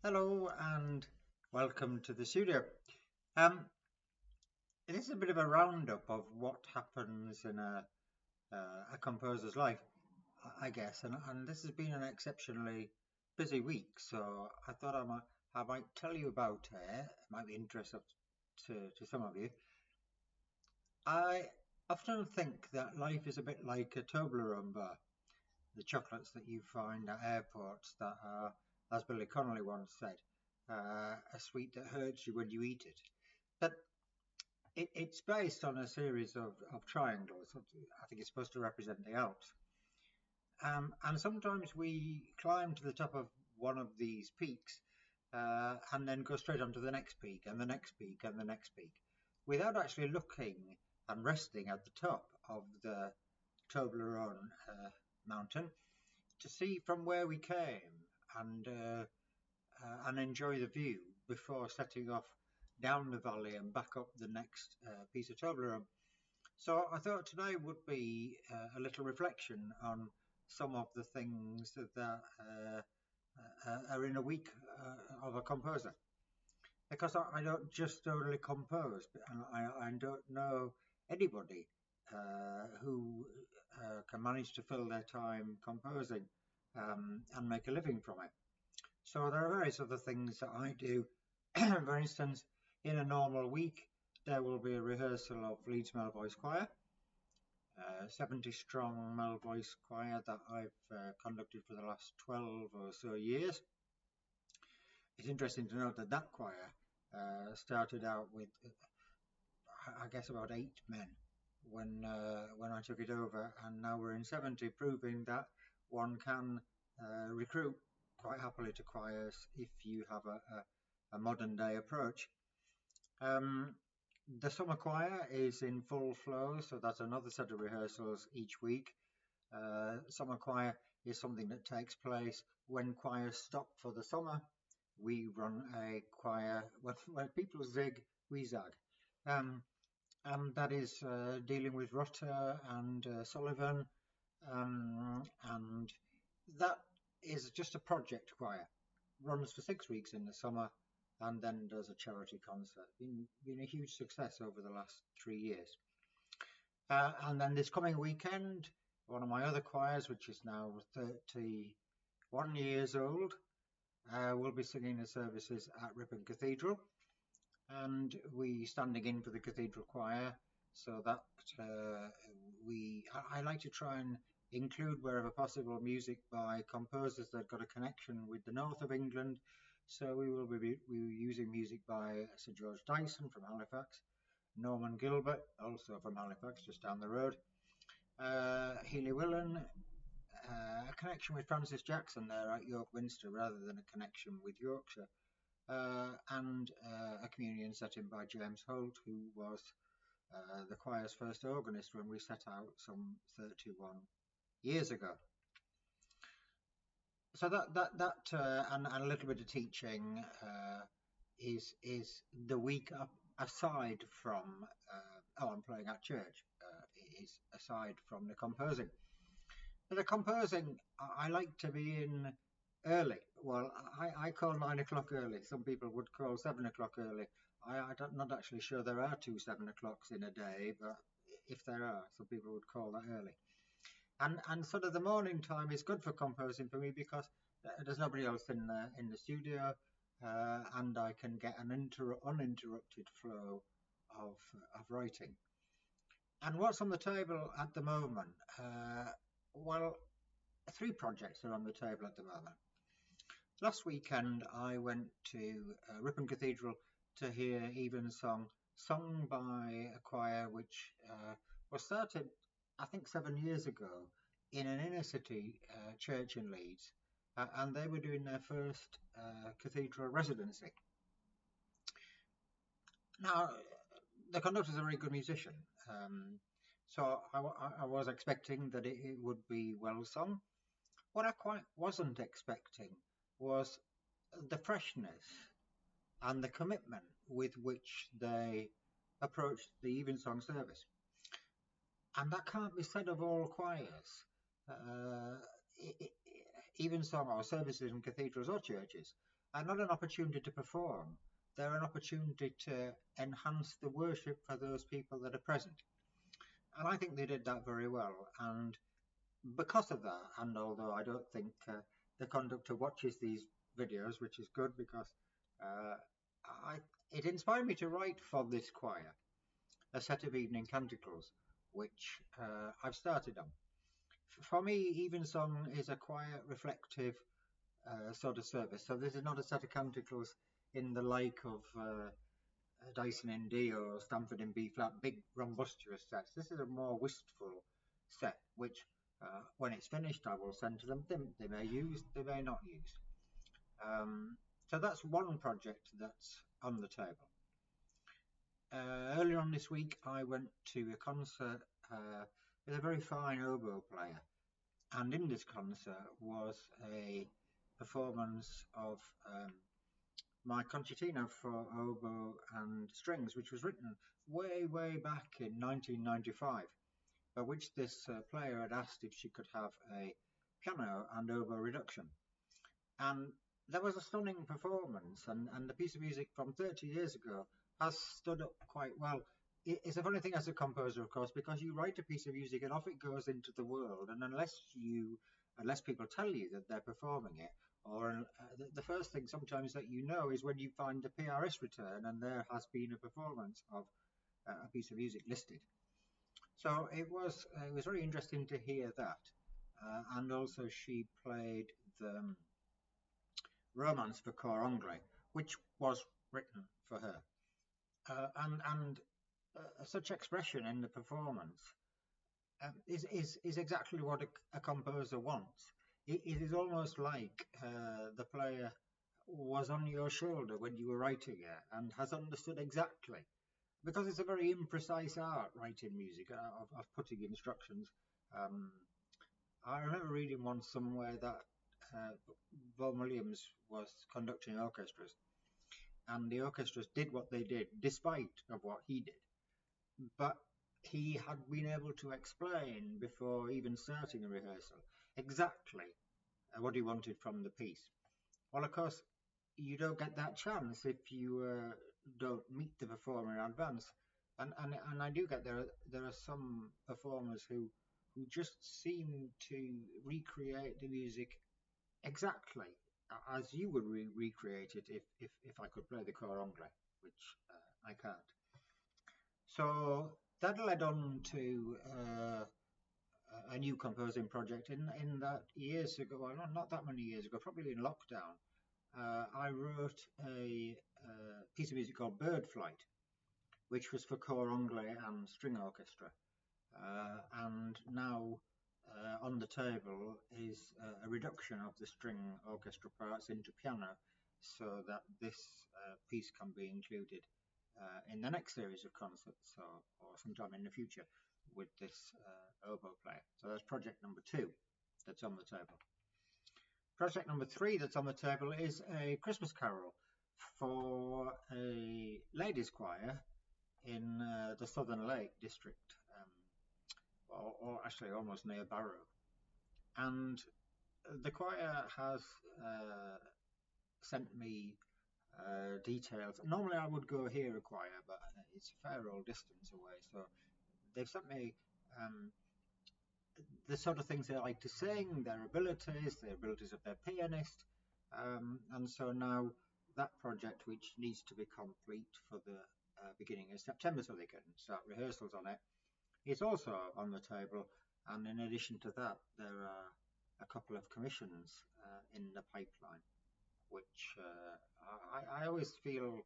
Hello and welcome to the studio. Um, this is a bit of a roundup of what happens in a composer's life, I guess, and this has been an exceptionally busy week. So I thought I might tell you about it. It might be interesting to some of you. I often think that life is a bit like a Toblerone bar, the chocolates that you find at airports that are, as Billy Connolly once said, a sweet that hurts you when you eat it. But it's based on a series of triangles. I think it's supposed to represent the Alps. And sometimes we climb to the top of one of these peaks and then go straight on to the next peak and the next peak and the next peak without actually looking and resting at the top of the Toblerone mountain to see from where we came and enjoy the view before setting off down the valley and back up the next piece of Toblerone. So I thought today would be a little reflection on some of the things that are in a week of a composer. Because I don't just only compose, and I don't know anybody who can manage to fill their time composing and make a living from it. So there are various other things that I do. For instance, in a normal week, there will be a rehearsal of Leeds Male Voice Choir, 70 strong male voice choir that I've conducted for the last 12 or so years. It's interesting to note that that choir started out with, I guess, about 8 men when I took it over, and now we're in 70, proving that one can recruit quite happily to choirs if you have a modern day approach. Um, the summer choir is in full flow, so that's another set of rehearsals each week. Summer choir is something that takes place when choirs stop for the summer. We run a choir when people zig, we zag. Um, and that is dealing with Rutter and Sullivan, and that is just a project choir. Runs for 6 weeks in the summer, and then does a charity concert. Been a huge success over the last 3 years. And then this coming weekend, one of my other choirs, which is now 31 years old, will be singing the services at Ripon Cathedral, and we standing in for the cathedral choir, so that I like to try and include wherever possible music by composers that got a connection with the north of England. So we were using music by Sir George Dyson from Halifax, Norman Gilbert, also from Halifax, just down the road, Healy Willan, a connection with Francis Jackson there at York Minster rather than a connection with Yorkshire, and a communion set in by James Holt, who was the choir's first organist when we set out some 31 years ago. So and a little bit of teaching is the week up aside from I'm playing at church, is aside from the composing. But the composing, I like to be in early. Well, I call 9 o'clock early. Some people would call 7 o'clock early. I'm not actually sure there are two 7 o'clocks in a day, but if there are, some people would call that early. And sort of the morning time is good for composing for me because there's nobody else in the studio, and I can get an uninterrupted flow of writing. And what's on the table at the moment? Well, three projects are on the table at the moment. Last weekend, I went to Ripon Cathedral to hear Evensong sung by a choir which was started, I think, 7 years ago in an inner city church in Leeds, and they were doing their first cathedral residency. Now, the conductor's a very good musician, so I was expecting that it would be well sung. What I quite wasn't expecting was the freshness and the commitment with which they approached the Evensong service. And that can't be said of all choirs. Uh, it, evensong or services in cathedrals or churches are not an opportunity to perform. They're an opportunity to enhance the worship for those people that are present. And I think they did that very well. And because of that, and although I don't think the conductor watches these videos, which is good because uh, it inspired me to write for this choir a set of evening canticles, which I've started on. For me, evensong is a quiet, reflective sort of service. So this is not a set of canticles in the like of Dyson in D or Stamford in B flat, big rumbustious sets. This is a more wistful set, which when it's finished, I will send to them. They may use, they may not use. So that's one project that's on the table. Earlier on this week, I went to a concert with a very fine oboe player, and in this concert was a performance of my concertina for oboe and strings, which was written way back in 1995, by which this player had asked if she could have a piano and oboe reduction. And that was a stunning performance, and the piece of music from 30 years ago has stood up quite well. It's a funny thing as a composer, of course, because you write a piece of music and off it goes into the world, and unless people tell you that they're performing it, or the first thing sometimes that you know is when you find the PRS return and there has been a performance of a piece of music listed. So it was very interesting to hear that, and also she played the Romance for Cor Anglais, which was written for her, and such expression in the performance is exactly what a composer wants. It is almost like the player was on your shoulder when you were writing it and has understood exactly, because it's a very imprecise art writing music of putting instructions. Um, I remember reading one somewhere that Vaughan Williams was conducting orchestras, and the orchestras did what they did despite of what he did, but he had been able to explain before even starting a rehearsal exactly what he wanted from the piece. Well, of course, you don't get that chance if you don't meet the performer in advance. And I do get there are some performers who just seem to recreate the music exactly as you would recreate it if I could play the Cor Anglais, which I can't. So that led on to a new composing project in that years ago, well, not that many years ago, probably in lockdown. I wrote a piece of music called Bird Flight, which was for Cor Anglais and string orchestra. And now on the table is a reduction of the string orchestra parts into piano, so that this piece can be included in the next series of concerts or sometime in the future with this oboe player. So that's project number 2 that's on the table. Project number 3 that's on the table is a Christmas carol for a ladies' choir in the Southern Lake district, or actually almost near Barrow. And the choir has sent me details. Normally I would go hear a choir, but it's a fair old distance away. So they've sent me the sort of things they like to sing, the abilities of their pianist. And so now that project, which needs to be complete for the beginning of September so they can start rehearsals on it, is also on the table. And in addition to that, there are a couple of commissions in the pipeline, which I always feel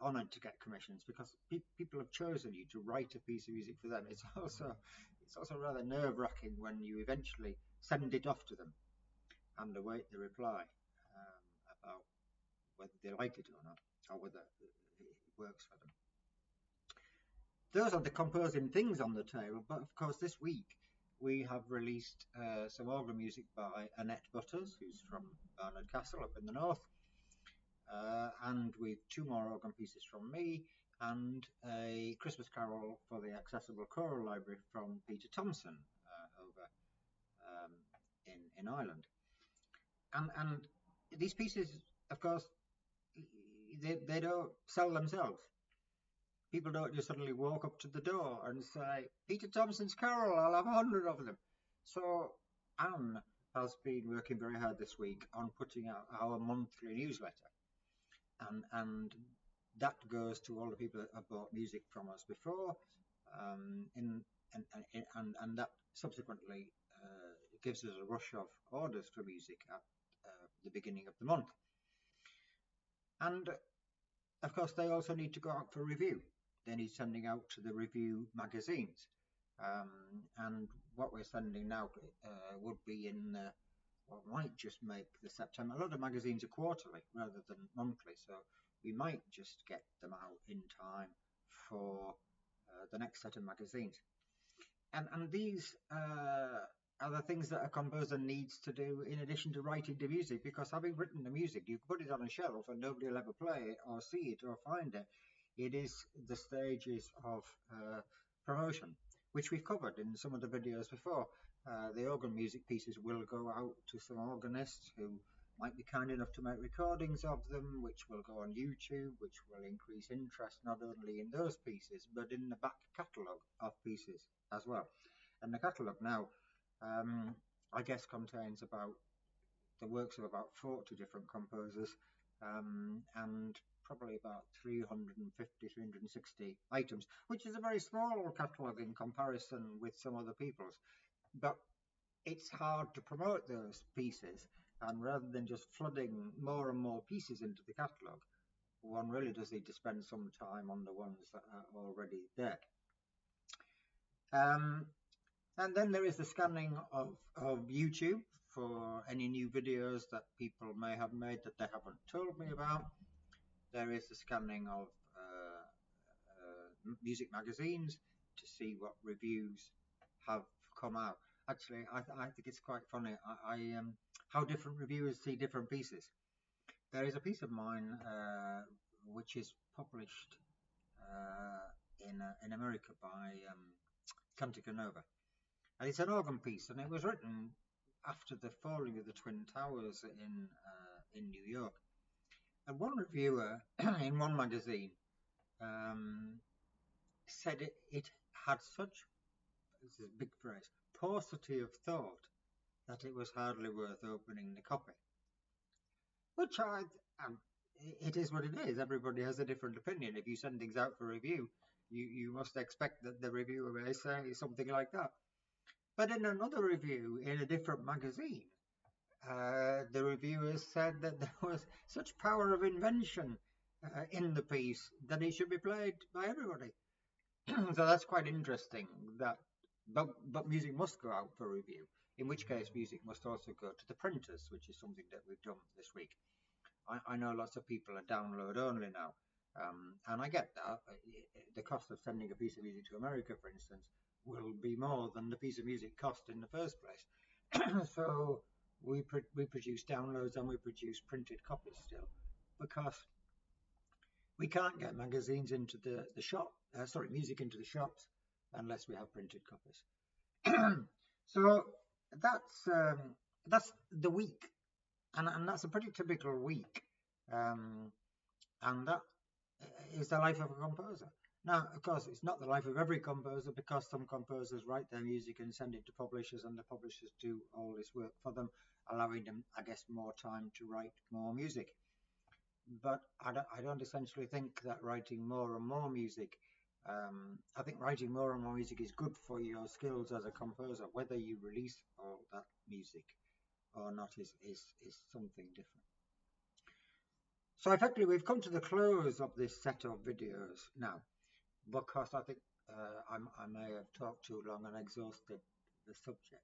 honoured to get commissions, because people have chosen you to write a piece of music for them. It's also rather nerve-wracking when you eventually send it off to them and await the reply about whether they like it or not, or whether it works for them. Those are the composing things on the table, but of course this week we have released some organ music by Annette Butters, who's from Barnard Castle up in the north, and with 2 more organ pieces from me, and a Christmas carol for the Accessible Choral Library from Peter Thompson over in Ireland. And these pieces, of course, they don't sell themselves. People don't just suddenly walk up to the door and say, Peter Thompson's Carol, I'll have 100 of them. So Anne has been working very hard this week on putting out our monthly newsletter. And that goes to all the people that have bought music from us before, and that subsequently gives us a rush of orders for music at the beginning of the month. And of course, they also need to go out for review. They need sending out to the review magazines. And what we're sending now would be in what might just make the September. A lot of magazines are quarterly rather than monthly, so we might just get them out in time for the next set of magazines. And these are the things that a composer needs to do in addition to writing the music, because having written the music, you can put it on a shelf and nobody will ever play it or see it or find it. It is the stages of promotion, which we've covered in some of the videos before. The organ music pieces will go out to some organists who might be kind enough to make recordings of them, which will go on YouTube, which will increase interest not only in those pieces, but in the back catalogue of pieces as well. And the catalogue now, I guess, contains about the works of about 40 different composers, and probably about 350, 360 items, which is a very small catalogue in comparison with some other people's. But it's hard to promote those pieces, and rather than just flooding more and more pieces into the catalogue, one really does need to spend some time on the ones that are already there. And then there is the scanning of YouTube for any new videos that people may have made that they haven't told me about. There is the scanning of music magazines to see what reviews have come out. Actually, I think it's quite funny how different reviewers see different pieces. There is a piece of mine which is published in America by Cantica Nova, and it's an organ piece, and it was written after the falling of the Twin Towers in New York. And one reviewer in one magazine said it had such, this is a big phrase, paucity of thought that it was hardly worth opening the copy. Which it is what it is. Everybody has a different opinion. If you send things out for review, you must expect that the reviewer may say something like that. But in another review in a different magazine, the reviewers said that there was such power of invention in the piece that it should be played by everybody. So that's quite interesting. But music must go out for review, in which case music must also go to the printers, which is something that we've done this week. I know lots of people are download only now, and I get that. The cost of sending a piece of music to America, for instance, will be more than the piece of music cost in the first place. So we produce downloads and we produce printed copies still, because we can't get magazines into the shop. Music into the shops unless we have printed copies. So that's the week, and that's a pretty typical week, and that is the life of a composer. Now, of course, it's not the life of every composer, because some composers write their music and send it to publishers, and the publishers do all this work for them, allowing them, I guess, more time to write more music. But I don't essentially think that writing more and more music, I think writing more and more music is good for your skills as a composer. Whether you release all that music or not is something different. So effectively, we've come to the close of this set of videos now, because I think I may have talked too long and exhausted the subject.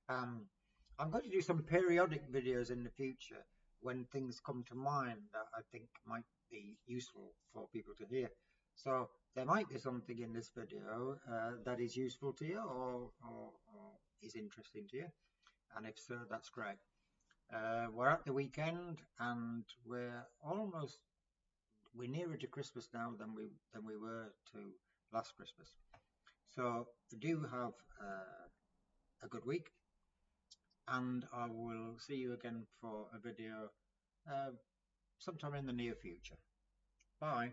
I'm going to do some periodic videos in the future when things come to mind that I think might be useful for people to hear. So there might be something in this video that is useful to you or is interesting to you, and if so, that's great. We're at the weekend, and we're nearer to Christmas now than we were to last Christmas. So do have a good week. and I will see you again for a video sometime in the near future. Bye.